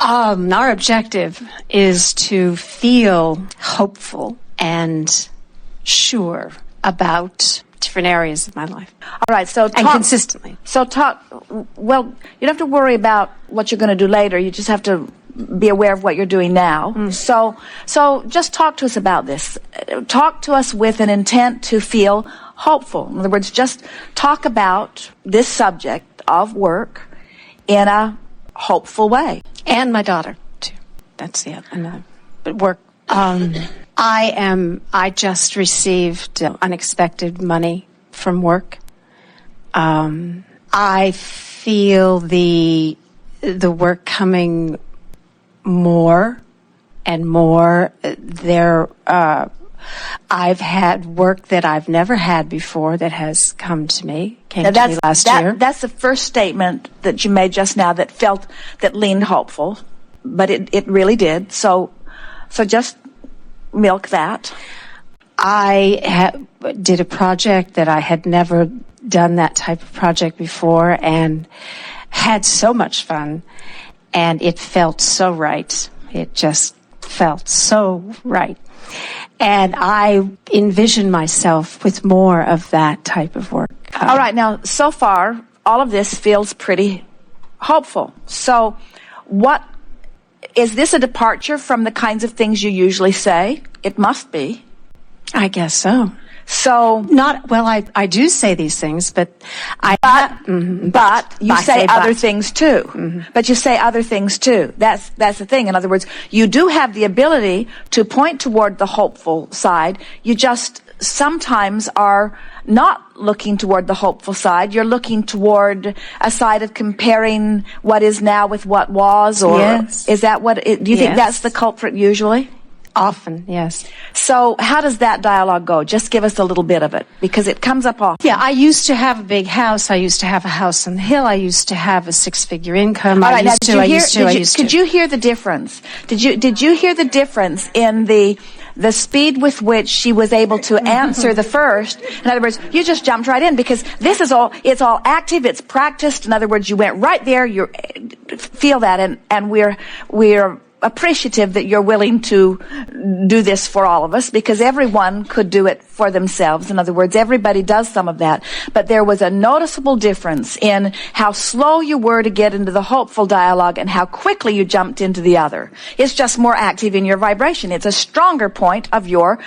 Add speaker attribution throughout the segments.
Speaker 1: Our objective is to feel hopeful and sure about different areas of my life.
Speaker 2: All right, so
Speaker 1: and consistently.
Speaker 2: Well, you don't have to worry about what you're going to do later. You just have to be aware of what you're doing now. So just talk to us about this. Talk to us with an intent to feel hopeful. In other words, just talk about this subject of work in a hopeful way.
Speaker 1: And my daughter, too. That's the other. But work. I just received unexpected money from work. I feel the work coming more and more. I've had work that I've never had before that has came to me last year.
Speaker 2: That's the first statement that you made just now that leaned hopeful, but it really did. So just milk that.
Speaker 1: I did a project that I had never done that type of project before and had so much fun, and it felt so right. It just felt so right. And I envision myself with more of that type of work.
Speaker 2: All right, now, so far, all of this feels pretty hopeful. So is this a departure from the kinds of things you usually say? It must be.
Speaker 1: I guess so.
Speaker 2: So
Speaker 1: I do say these things, but
Speaker 2: you say other things too.
Speaker 1: Mm-hmm.
Speaker 2: But you say other things too. That's the thing. In other words, you do have the ability to point toward the hopeful side. You just sometimes are not looking toward the hopeful side. You're looking toward a side of comparing what is now with what was, or
Speaker 1: yes.
Speaker 2: Is that what? Do you think that's the culprit usually?
Speaker 1: Often, yes.
Speaker 2: So how does that dialogue go? Just give us a little bit of it, because it comes up often.
Speaker 1: Yeah, I used to have a big house. I used to have a house on the hill. I used to have a six-figure income.
Speaker 2: All right, Could you hear the difference? Did you hear the difference in the speed with which she was able to answer the first? In other words, you just jumped right in, because it's all active, it's practiced. In other words, you went right there. You feel that, and we're appreciative that you're willing to do this for all of us, because everyone could do it for themselves. In other words, everybody does some of that. But there was a noticeable difference in how slow you were to get into the hopeful dialogue and how quickly you jumped into the other. It's just more active in your vibration. It's a stronger point of your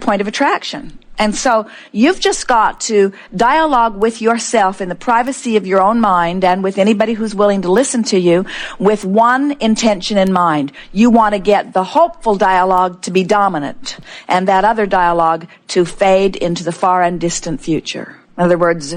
Speaker 2: point of attraction. And so you've just got to dialogue with yourself in the privacy of your own mind, and with anybody who's willing to listen to you, with one intention in mind. You want to get the hopeful dialogue to be dominant, and that other dialogue to fade into the far and distant future. In other words,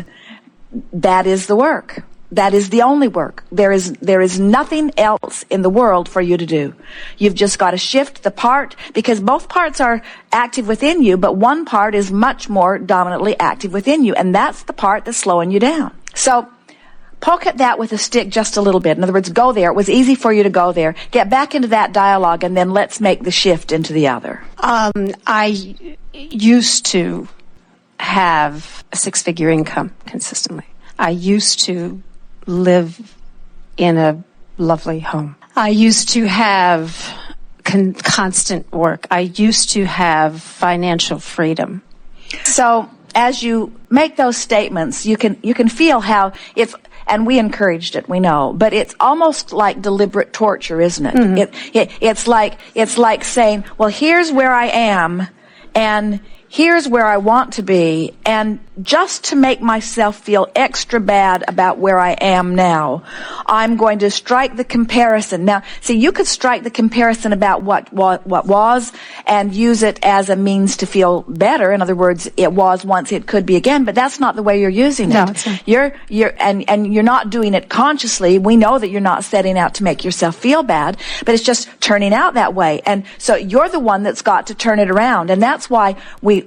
Speaker 2: that is the work. That is the only work. There is nothing else in the world for you to do. You've just got to shift the part, because both parts are active within you, but one part is much more dominantly active within you, and that's the part that's slowing you down. So poke at that with a stick just a little bit. In other words, go there. It was easy for you to go there. Get back into that dialogue, and then let's make the shift into the other.
Speaker 1: I used to have a six-figure income consistently. I used to live in a lovely home. I used to have constant work. I used to have financial freedom.
Speaker 2: So as you make those statements, you can feel how it's, and we encouraged it, we know, but it's almost like deliberate torture, isn't it? Mm-hmm. It's like saying, well, here's where I am, and here's where I want to be, and just to make myself feel extra bad about where I am now, I'm going to strike the comparison. Now, see, you could strike the comparison about what was and use it as a means to feel better. In other words, it was once, it could be again, but that's not the way you're using it.
Speaker 1: No, it's not.
Speaker 2: You're not doing it consciously. We know that you're not setting out to make yourself feel bad, but it's just turning out that way. And so you're the one that's got to turn it around. And that's why we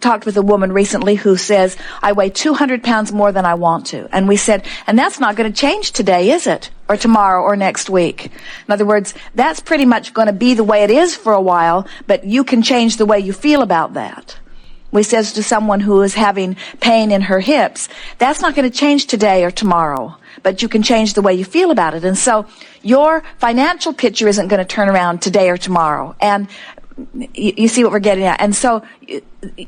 Speaker 2: talked with a woman recently who says, I weigh 200 pounds more than I want to. And we said, and that's not going to change today, is it? Or tomorrow or next week. In other words, that's pretty much going to be the way it is for a while, but you can change the way you feel about that. We says to someone who is having pain in her hips, that's not going to change today or tomorrow. but you can change the way you feel about it. And so your financial picture isn't going to turn around today or tomorrow. And you see what we're getting at. And so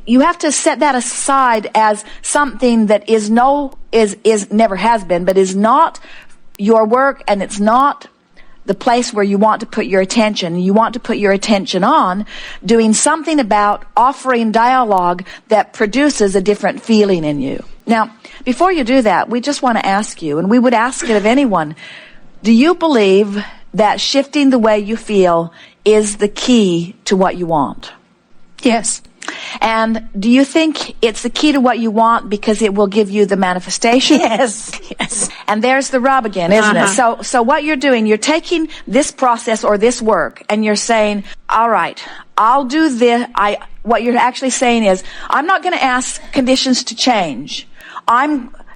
Speaker 2: you have to set that aside as something that is never has been, but is not your work, and it's not the place where you want to put your attention. You want to put your attention on doing something about offering dialogue that produces a different feeling in you. Now, before you do that, we just want to ask you, and we would ask it of anyone, do you believe that shifting the way you feel is the key to what you want?
Speaker 1: Yes.
Speaker 2: And do you think it's the key to what you want because it will give you the manifestation?
Speaker 1: Yes.
Speaker 2: And there's the rub again, isn't it? So what you're doing, you're taking this process or this work and you're saying, all right, I'll do this. What you're actually saying is, I'm not going to ask conditions to change.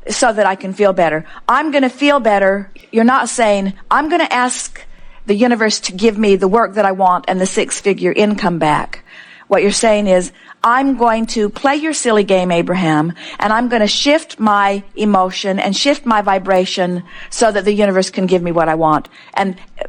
Speaker 2: So that I can feel better. I'm going to feel better. You're not saying, I'm going to ask the universe to give me the work that I want and the 6-figure income back. What you're saying is, I'm going to play your silly game, Abraham, and I'm going to shift my emotion and shift my vibration so that the universe can give me what I want.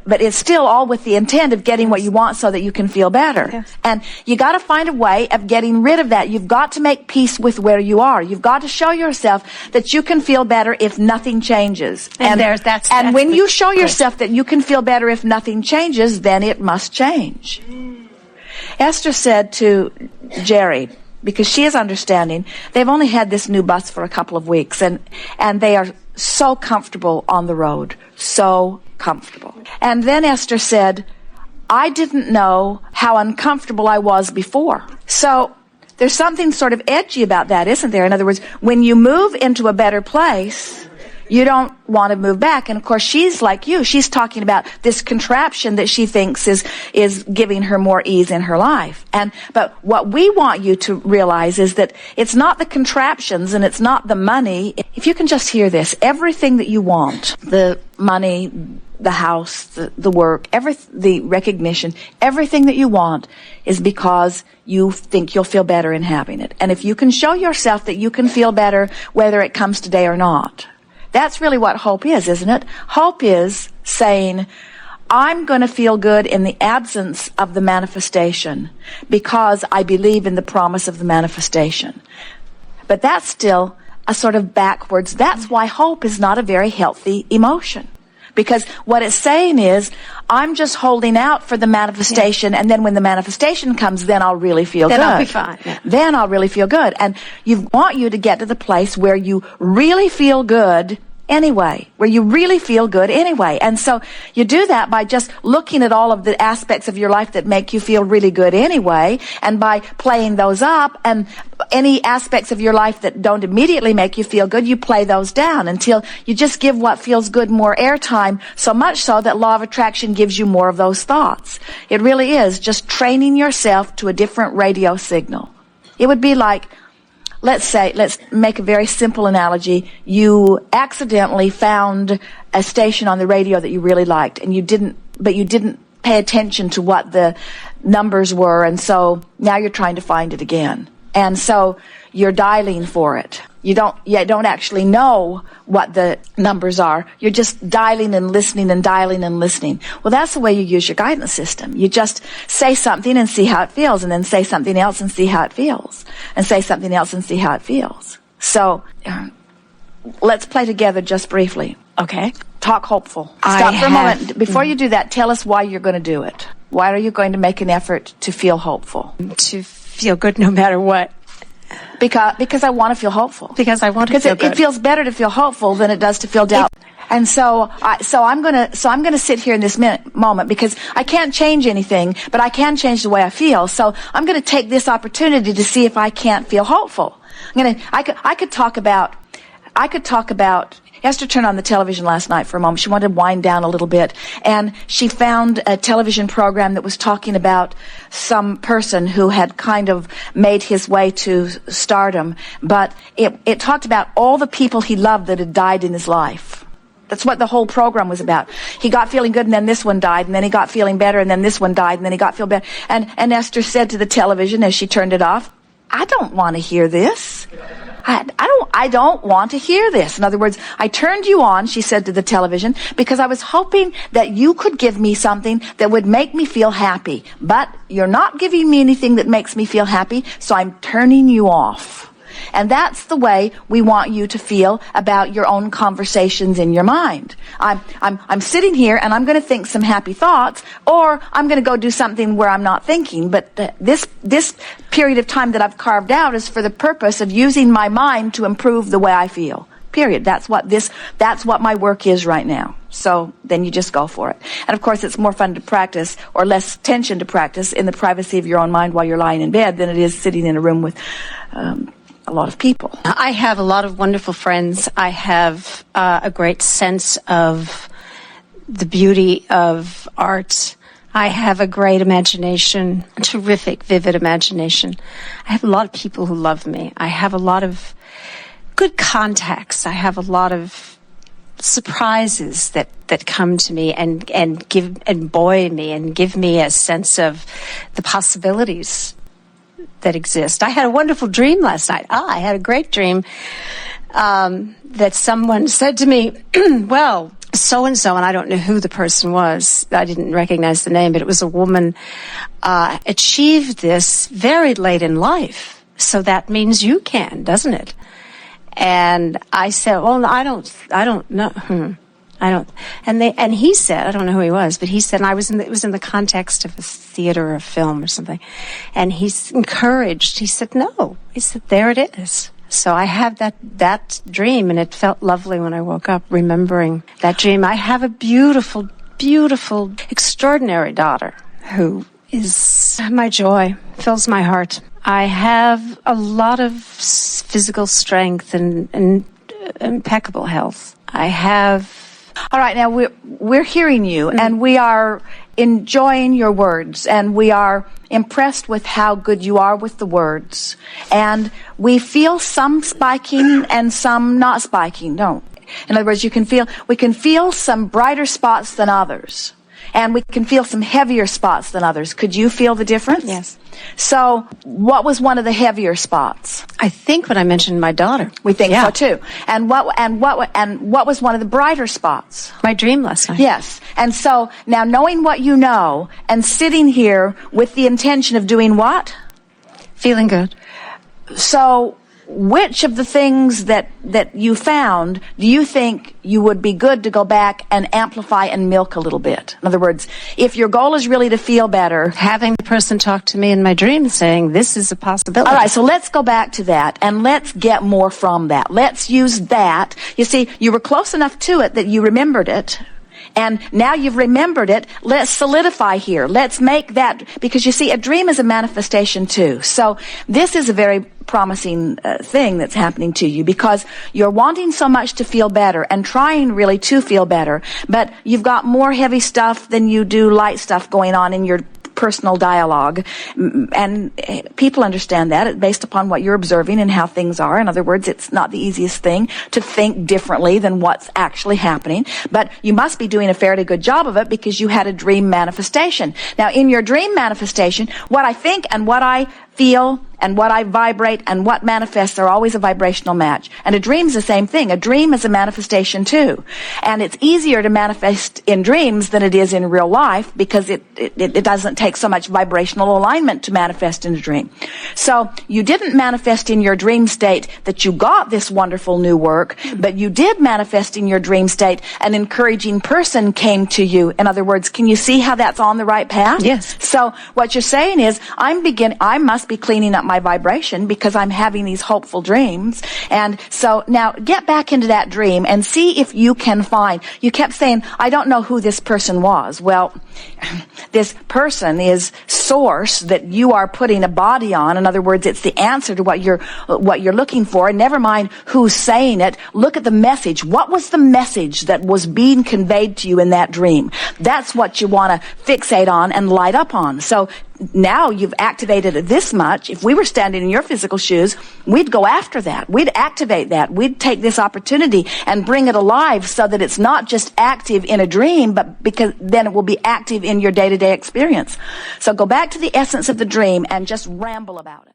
Speaker 2: But it's still all with the intent of getting what you want so that you can feel better.
Speaker 1: Yes.
Speaker 2: And you got to find a way of getting rid of that. You've got to make peace with where you are. You've got to show yourself that you can feel better if nothing changes.
Speaker 1: And
Speaker 2: when you show yourself that you can feel better if nothing changes, then it must change. Esther said to Jerry, because she is understanding, they've only had this new bus for a couple of weeks, and they are so comfortable on the road, so comfortable. And then Esther said, I didn't know how uncomfortable I was before. So there's something sort of edgy about that, isn't there? In other words, when you move into a better place, you don't want to move back. And of course, she's like you. She's talking about this contraption that she thinks is giving her more ease in her life. But what we want you to realize is that it's not the contraptions and it's not the money. If you can just hear this, everything that you want, the money, the house, the work, the recognition, everything that you want is because you think you'll feel better in having it. And if you can show yourself that you can feel better whether it comes today or not, that's really what hope is, isn't it? Hope is saying, I'm going to feel good in the absence of the manifestation because I believe in the promise of the manifestation. But that's still a sort of backwards. That's why hope is not a very healthy emotion. Because what it's saying is, I'm just holding out for the manifestation, and then when the manifestation comes, then I'll really feel good.
Speaker 1: Then I'll be fine. Yeah.
Speaker 2: Then I'll really feel good. And you want you to get to the place where you really feel good anyway, where you really feel good anyway. And so you do that by just looking at all of the aspects of your life that make you feel really good anyway, and by playing those up, and any aspects of your life that don't immediately make you feel good, you play those down until you just give what feels good more airtime, so much so that law of attraction gives you more of those thoughts. It really is just training yourself to a different radio signal. It would be like, let's make a very simple analogy. You accidentally found a station on the radio that you really liked, and you didn't pay attention to what the numbers were, and so now you're trying to find it again. And so you're dialing for it. You don't actually know what the numbers are. You're just dialing and listening and dialing and listening. Well, that's the way you use your guidance system. You just say something and see how it feels, and then say something else and see how it feels, and say something else and see how it feels. So let's play together just briefly.
Speaker 1: Okay.
Speaker 2: Talk hopeful. Stop for a moment. Before you do that, tell us why you're going to do it. Why are you going to make an effort to feel hopeful?
Speaker 1: To feel good no matter what.
Speaker 2: Because I want to feel hopeful.
Speaker 1: Because I want to feel good.
Speaker 2: Because it feels better to feel hopeful than it does to feel doubt. And so I'm gonna sit here in this moment, because I can't change anything, but I can change the way I feel. So I'm gonna take this opportunity to see if I can't feel hopeful. I could talk about Esther turned on the television last night for a moment. She wanted to wind down a little bit, and she found a television program that was talking about some person who had kind of made his way to stardom, but it talked about all the people he loved that had died in his life. That's what the whole program was about. He got feeling good, and then this one died, and then he got feeling better, and then this one died, and then he got feeling better. And Esther said to the television as she turned it off, I don't want to hear this. I I don't want to hear this. In other words, I turned you on, she said to the television, because I was hoping that you could give me something that would make me feel happy. But you're not giving me anything that makes me feel happy, so I'm turning you off. And that's the way we want you to feel about your own conversations in your mind. I'm sitting here and I'm going to think some happy thoughts, or I'm going to go do something where I'm not thinking. But this period of time that I've carved out is for the purpose of using my mind to improve the way I feel. Period. That's what my work is right now. So then you just go for it. And of course, it's more fun to practice, or less tension to practice, in the privacy of your own mind while you're lying in bed than it is sitting in a room with a lot of people.
Speaker 1: I have a lot of wonderful friends. I have a great sense of the beauty of art. I have a great imagination, a terrific, vivid imagination. I have a lot of people who love me. I have a lot of good contacts. I have a lot of surprises that come to me and buoy me and give me a sense of the possibilities that exist. I had a wonderful dream last night. I had a great dream that someone said to me, well, so-and-so, and I don't know who the person was. I didn't recognize the name, but it was a woman, achieved this very late in life. So that means you can, doesn't it? And I said, well, I don't know. And he said, I don't know who he was, but he said, and it was in the context of a theater or a film or something. And he's encouraged. He said, no. He said, there it is. So I have that dream, and it felt lovely when I woke up remembering that dream. I have a beautiful, beautiful, extraordinary daughter who is my joy, fills my heart. I have a lot of physical strength and impeccable health. I have...
Speaker 2: All right, now we're hearing you, and we are enjoying your words, and we are impressed with how good you are with the words. And we feel some spiking and some not spiking, don't we? In other words, we can feel some brighter spots than others. And we can feel some heavier spots than others. Could you feel the difference?
Speaker 1: Yes.
Speaker 2: So, what was one of the heavier spots?
Speaker 1: I think when I mentioned my daughter.
Speaker 2: We think so too. And what was one of the brighter spots?
Speaker 1: My dream last night.
Speaker 2: Yes. And so, now knowing what you know and sitting here with the intention of doing what?
Speaker 1: Feeling good.
Speaker 2: So, which of the things that you found do you think you would be good to go back and amplify and milk a little bit? In other words, if your goal is really to feel better,
Speaker 1: having the person talk to me in my dream saying, this is a possibility.
Speaker 2: All right, so let's go back to that, and let's get more from that. Let's use that. You see, you were close enough to it that you remembered it. And now you've remembered it, let's solidify here. Let's make that, because you see, a dream is a manifestation too. So this is a very promising thing that's happening to you, because you're wanting so much to feel better and trying really to feel better, but you've got more heavy stuff than you do light stuff going on in your personal dialogue, and people understand that based upon what you're observing and how things are. In other words, it's not the easiest thing to think differently than what's actually happening, but you must be doing a fairly good job of it because you had a dream manifestation. Now, in your dream manifestation, what I think and what I feel and what I vibrate and what manifests are always a vibrational match. And a dream's the same thing. A dream is a manifestation too. And it's easier to manifest in dreams than it is in real life, because it doesn't take so much vibrational alignment to manifest in a dream. So you didn't manifest in your dream state that you got this wonderful new work, but you did manifest in your dream state an encouraging person came to you. In other words, can you see how that's on the right path?
Speaker 1: Yes.
Speaker 2: So what you're saying is, I must be cleaning up my vibration because I'm having these hopeful dreams. And so now get back into that dream and see if you can find. You kept saying, I don't know who this person was. Well, this person is source that you are putting a body on. In other words, it's the answer to what you're looking for. And never mind who's saying it. Look at the message. What was the message that was being conveyed to you in that dream? That's what you want to fixate on and light up on. So now you've activated it this much. If we were standing in your physical shoes, we'd go after that. We'd activate that. We'd take this opportunity and bring it alive so that it's not just active in a dream, but because then it will be active in your day-to-day experience. So go back to the essence of the dream and just ramble about it.